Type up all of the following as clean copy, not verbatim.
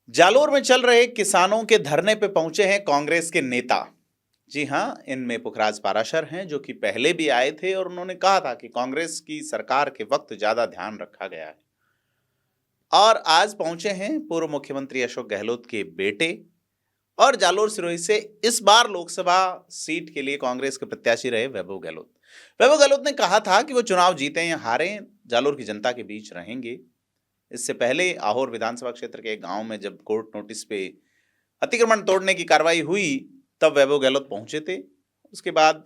जालोर में चल रहे किसानों के धरने पे पहुंचे हैं कांग्रेस के नेता। जी हां, इनमें पुखराज पाराशर हैं जो कि पहले भी आए थे और उन्होंने कहा था कि कांग्रेस की सरकार के वक्त ज्यादा ध्यान रखा गया है। और आज पहुंचे हैं पूर्व मुख्यमंत्री अशोक गहलोत के बेटे और जालोर सिरोही से इस बार लोकसभा सीट के लिए कांग्रेस के प्रत्याशी रहे वैभव गहलोत। वैभव गहलोत ने कहा था कि वो चुनाव जीते या हारे, जालोर की जनता के बीच रहेंगे। इससे पहले आहोर विधानसभा क्षेत्र के एक गांव में जब कोर्ट नोटिस पे अतिक्रमण तोड़ने की कार्रवाई हुई, तब वैभव गहलोत पहुंचे थे। उसके बाद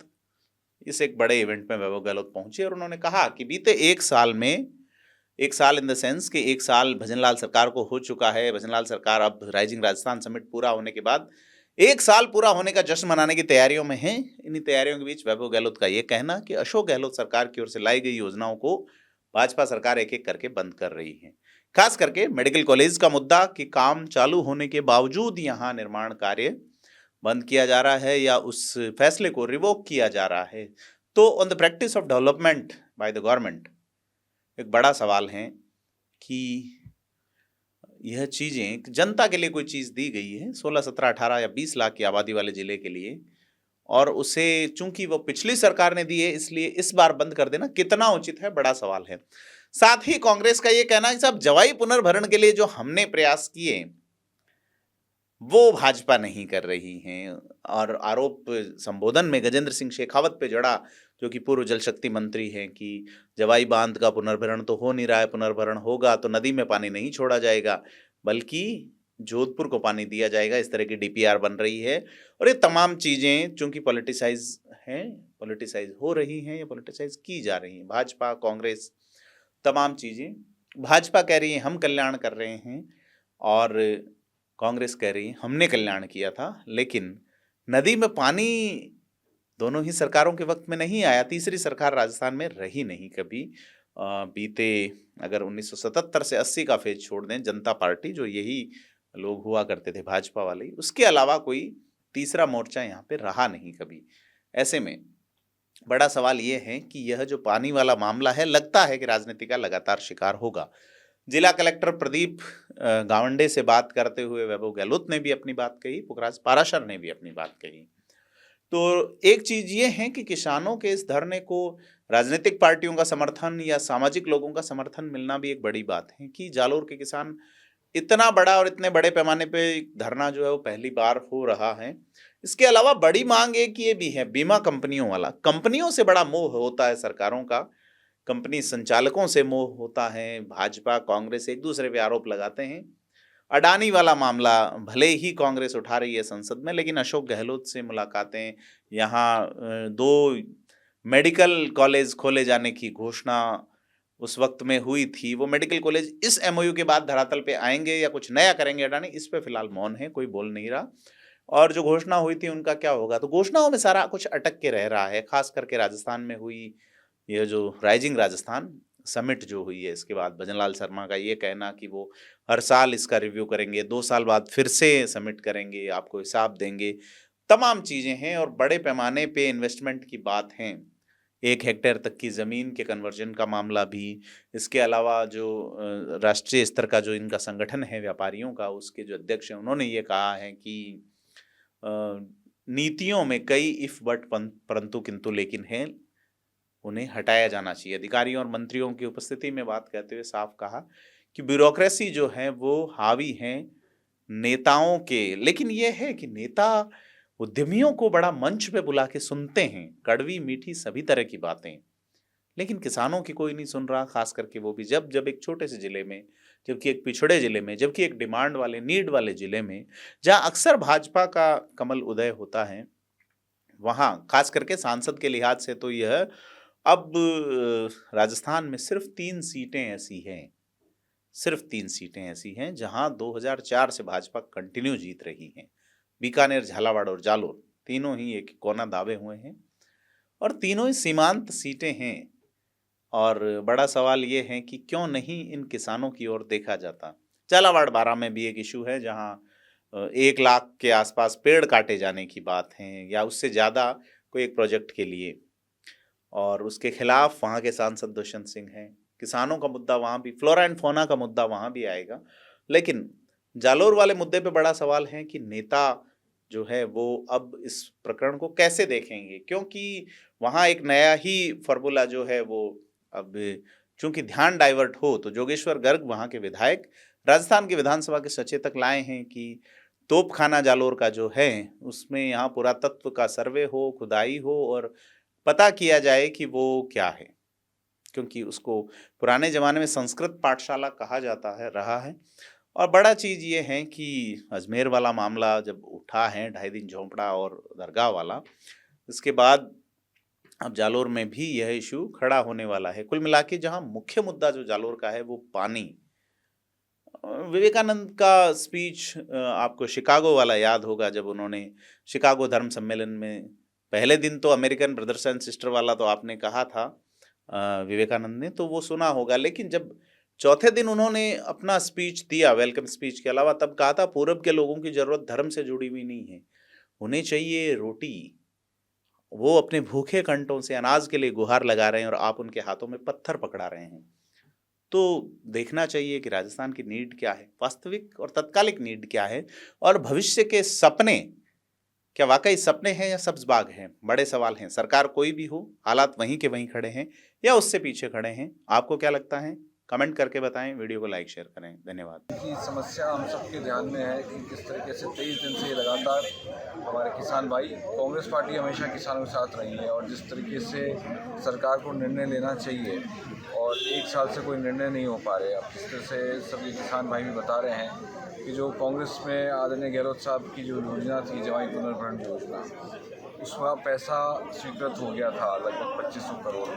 इस एक बड़े इवेंट में वैभव गहलोत पहुंचे और उन्होंने कहा कि बीते एक साल में, एक साल इन द सेंस कि एक साल भजनलाल सरकार को हो चुका है। भजनलाल सरकार अब राइजिंग राजस्थान समिट पूरा होने के बाद एक साल पूरा होने का जश्न मनाने की तैयारियों में है। इन्हीं तैयारियों के बीच वैभव गहलोत का ये कहना कि अशोक गहलोत सरकार की ओर से लाई गई योजनाओं को भाजपा सरकार एक एक करके बंद कर रही है। खास करके मेडिकल कॉलेज का मुद्दा कि काम चालू होने के बावजूद यहाँ निर्माण कार्य बंद किया जा रहा है या उस फैसले को रिवोक किया जा रहा है। तो on the practice of development by the government एक बड़ा सवाल है कि यह चीजें जनता के लिए कोई चीज दी गई है 16, 17, 18 या 20 लाख की आबादी वाले जिले के लिए, और उसे चूंकि वो पिछली सरकार ने दी है इसलिए इस बार बंद कर देना कितना उचित है, बड़ा सवाल है। साथ ही कांग्रेस का ये कहना है कि साहब जवाई पुनर्भरण के लिए जो हमने प्रयास किए वो भाजपा नहीं कर रही हैं। और आरोप संबोधन में गजेंद्र सिंह शेखावत पे जड़ा, जो कि पूर्व जल शक्ति मंत्री हैं, कि जवाई बांध का पुनर्भरण तो हो नहीं रहा है, पुनर्भरण होगा तो नदी में पानी नहीं छोड़ा जाएगा बल्कि जोधपुर को पानी दिया जाएगा। इस तरह की डीपीआर बन रही है और ये तमाम चीजें चूंकि पॉलिटिसाइज हैं, पॉलिटिसाइज हो रही हैं या पॉलिटिसाइज की जा रही हैं। भाजपा, कांग्रेस, तमाम चीजें, भाजपा कह रही है हम कल्याण कर रहे हैं और कांग्रेस कह रही है हमने कल्याण किया था, लेकिन नदी में पानी दोनों ही सरकारों के वक्त में नहीं आया। तीसरी सरकार राजस्थान में रही नहीं कभी। बीते अगर 1977 से 80 का फेज छोड़ दें, जनता पार्टी जो यही लोग हुआ करते थे भाजपा वाले, उसके अलावा कोई तीसरा मोर्चा यहाँ पे रहा नहीं कभी। ऐसे में बड़ा सवाल ये है कि यह जो पानी वाला मामला है, लगता है कि राजनीति का लगातार शिकार होगा। जिला कलेक्टर प्रदीप गावंडे से बात करते हुए वैभव गहलोत ने भी अपनी बात कही, पुखराज पाराशर ने भी अपनी बात कही। तो एक चीज ये है कि किसानों के इस धरने को राजनीतिक पार्टियों का समर्थन या सामाजिक लोगों का समर्थन मिलना भी एक बड़ी बात है कि जालोर के किसान इतना बड़ा और इतने बड़े पैमाने पे धरना जो है वो पहली बार हो रहा है। इसके अलावा बड़ी मांग एक ये भी है, बीमा कंपनियों वाला। कंपनियों से बड़ा मोह होता है सरकारों का, कंपनी संचालकों से मोह होता है। भाजपा कांग्रेस एक दूसरे पे आरोप लगाते हैं। अडानी वाला मामला भले ही कांग्रेस उठा रही है संसद में, लेकिन अशोक गहलोत से मुलाकातें, यहाँ 2 मेडिकल कॉलेज खोले जाने की घोषणा उस वक्त में हुई थी। वो मेडिकल कॉलेज इस एमओयू के बाद धरातल पे आएंगे या कुछ नया करेंगे अडानी, इस पे फिलहाल मौन है, कोई बोल नहीं रहा। और जो घोषणा हुई थी उनका क्या होगा, तो घोषणाओं में सारा कुछ अटक के रह रहा है। खास करके राजस्थान में हुई ये जो राइजिंग राजस्थान समिट जो हुई है, इसके बाद भजनलाल शर्मा का ये कहना कि वो हर साल इसका रिव्यू करेंगे, 2 साल बाद फिर से समिट करेंगे, आपको हिसाब देंगे, तमाम चीजें हैं और बड़े पैमाने पे इन्वेस्टमेंट की बात है। 1 हेक्टेयर तक की जमीन के कन्वर्जन का मामला भी। इसके अलावा जो राष्ट्रीय स्तर का जो इनका संगठन है व्यापारियों का, उसके जो अध्यक्ष हैं, उन्होंने ये कहा है कि नीतियों में कई इफ बट परंतु किंतु लेकिन है, उन्हें हटाया जाना चाहिए। अधिकारियों और मंत्रियों की उपस्थिति में बात करते हुए साफ कहा कि ब्यूरोक्रेसी जो है वो हावी है नेताओं के। लेकिन यह है कि नेता उद्यमियों को बड़ा मंच पे बुला के सुनते हैं, कड़वी मीठी सभी तरह की बातें, लेकिन किसानों की कोई नहीं सुन रहा। खास करके वो भी जब जब एक छोटे से जिले में, जबकि एक पिछड़े जिले में, जबकि एक डिमांड वाले नीड वाले जिले में, जहां अक्सर भाजपा का कमल उदय होता है, वहां खास करके सांसद के लिहाज से तो यह अब राजस्थान में सिर्फ 3 सीटें ऐसी हैं, सिर्फ 3 सीटें ऐसी हैं जहां 2004 से भाजपा कंटिन्यू जीत रही हैं। बीकानेर, झालावाड़ और जालोर, तीनों ही एक कोना दावे हुए हैं और तीनों ही सीमांत सीटें हैं। और बड़ा सवाल ये है कि क्यों नहीं इन किसानों की ओर देखा जाता। झालावाड़ बारा में भी एक इशू है जहां 1 लाख के आसपास पेड़ काटे जाने की बात है या उससे ज़्यादा कोई एक प्रोजेक्ट के लिए, और उसके खिलाफ वहाँ के सांसद दुष्यंत सिंह हैं। किसानों का मुद्दा वहाँ भी, फ्लोरा एंड फौना का मुद्दा वहाँ भी आएगा। लेकिन जालोर वाले मुद्दे पे बड़ा सवाल है कि नेता जो है वो अब इस प्रकरण को कैसे देखेंगे, क्योंकि वहाँ एक नया ही फॉर्मूला जो है वो अब चूंकि ध्यान डाइवर्ट हो, तो जोगेश्वर गर्ग वहाँ के विधायक राजस्थान की विधानसभा के सचेतक लाए हैं कि तोपखाना जालोर का जो है उसमें यहाँ पुरातत्व का सर्वे हो, खुदाई हो और पता किया जाए कि वो क्या है, क्योंकि उसको पुराने जमाने में संस्कृत पाठशाला कहा जाता है रहा है। और बड़ा चीज़ ये है कि अजमेर वाला मामला जब उठा है, 2.5 दिन झोंपड़ा और दरगाह वाला, इसके बाद अब जालोर में भी यह इशू खड़ा होने वाला है। कुल मिला के जहाँ मुख्य मुद्दा जो जालोर का है वो पानी। विवेकानंद का स्पीच आपको शिकागो वाला याद होगा, जब उन्होंने शिकागो धर्म सम्मेलन में पहले दिन तो अमेरिकन ब्रदर्स एंड सिस्टर वाला तो आपने कहा था विवेकानंद ने, तो वो सुना होगा, लेकिन जब चौथे दिन उन्होंने अपना स्पीच दिया वेलकम स्पीच के अलावा, तब कहा था पूरब के लोगों की जरूरत धर्म से जुड़ी हुई नहीं है, उन्हें चाहिए रोटी। वो अपने भूखे कंठों से अनाज के लिए गुहार लगा रहे हैं और आप उनके हाथों में पत्थर पकड़ा रहे हैं। तो देखना चाहिए कि राजस्थान की नीड क्या है, वास्तविक और तत्कालिक नीड क्या है, और भविष्य के सपने क्या वाकई सपने हैं या सब्ज बाग हैं। बड़े सवाल हैं। सरकार कोई भी हो, हालात वहीं के वहीं खड़े हैं या उससे पीछे खड़े हैं। आपको क्या लगता है, कमेंट करके बताएं, वीडियो को लाइक शेयर करें। धन्यवाद। की समस्या हम सबके ध्यान में है कि किस तरीके से 23 दिन से लगातार हमारे किसान भाई, कांग्रेस पार्टी हमेशा किसानों के साथ रही है और जिस तरीके से सरकार को निर्णय लेना चाहिए और 1 साल से कोई निर्णय नहीं हो पा रहे। अब जिस तरह से सभी किसान भाई भी बता रहे हैं कि जो कांग्रेस में आदरणीय गहलोत साहब की जो योजना थी, जवाई पुनर्भरण योजना, उसका पैसा स्वीकृत हो गया था, लगभग 2500 करोड़,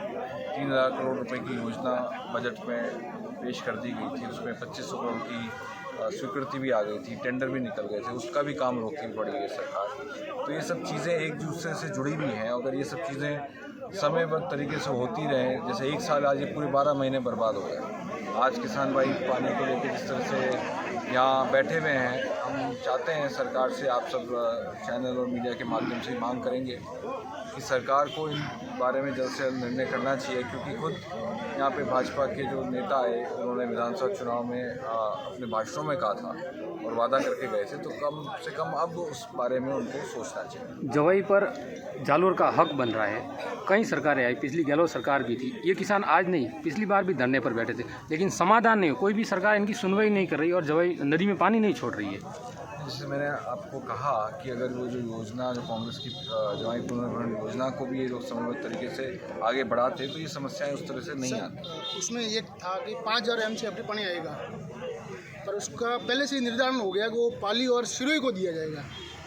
3000 करोड़ रुपए की योजना बजट में पेश कर दी गई थी। उसमें 2500 करोड़ की स्वीकृति भी आ गई थी, टेंडर भी निकल गए थे, उसका भी काम रोकनी पड़ी है सरकार। तो ये सब चीज़ें एक दूसरे से जुड़ी हुई हैं। अगर ये सब चीज़ें समयबद्ध तरीके से होती रहें, जैसे 1 साल आज ये पूरे 12 महीने बर्बाद हो गए। आज किसान भाई पानी को लेकर जिस तरह से यहाँ बैठे हुए हैं, हम चाहते हैं सरकार से, आप सब चैनल और मीडिया के माध्यम से मांग करेंगे कि सरकार को इन बारे में जल्द से जल्द निर्णय करना चाहिए, क्योंकि खुद यहाँ पे भाजपा के जो नेता आए, उन्होंने विधानसभा चुनाव में अपने भाषणों में कहा था और वादा करके गए थे, तो कम से कम अब उस बारे में उनको सोचना चाहिए। जवाई पर जालोर का हक बन रहा है। कई सरकारें आई, पिछली गहलोत सरकार भी थी, ये किसान आज नहीं, पिछली बार भी धरने पर बैठे थे, लेकिन समाधान नहीं हो, कोई भी सरकार इनकी सुनवाई नहीं कर रही और जवाई नदी में पानी नहीं छोड़ रही है। जैसे मैंने आपको कहा कि अगर वो जो योजना, जो कांग्रेस की जवाई पुनर्भरण योजना को भी ये लोग समयबद्ध तरीके से आगे बढ़ाते तो ये समस्याएं उस तरह से नहीं आती। उसमें ये था कि 5000 MCFD पानी आएगा, पर उसका पहले से ही निर्धारण हो गया कि वो पाली और सिरोही को दिया जाएगा।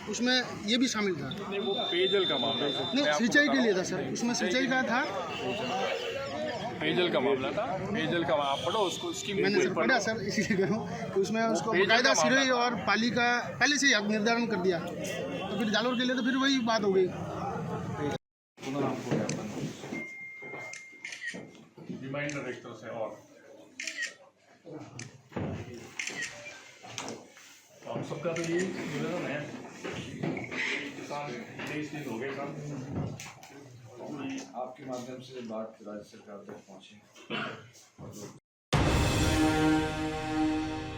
उसमें ये भी शामिल था। नहीं, वो पेयजल का मामला नहीं, सिंचाई के लिए था सर, उसमें सिंचाई का था, पेयजल का मामला था। पेयजल का आप पढ़ो उसको, उसकी मैंने सर पढ़ा सर, इसीलिए कह रहा हूँ कि उसमें उसको बाकायदा सिरोही और पाली का पहले से ही हक निर्धारण कर दिया। तो फिर जालोर के लिए तो फिर वही बात हो गई। रिमाइंडर एक तरह से, और हम सबका तो यही निवेदन है, किसान 23 दिन हो गए काम। आपके माध्यम से बात राज्य सरकार तक पहुँचे और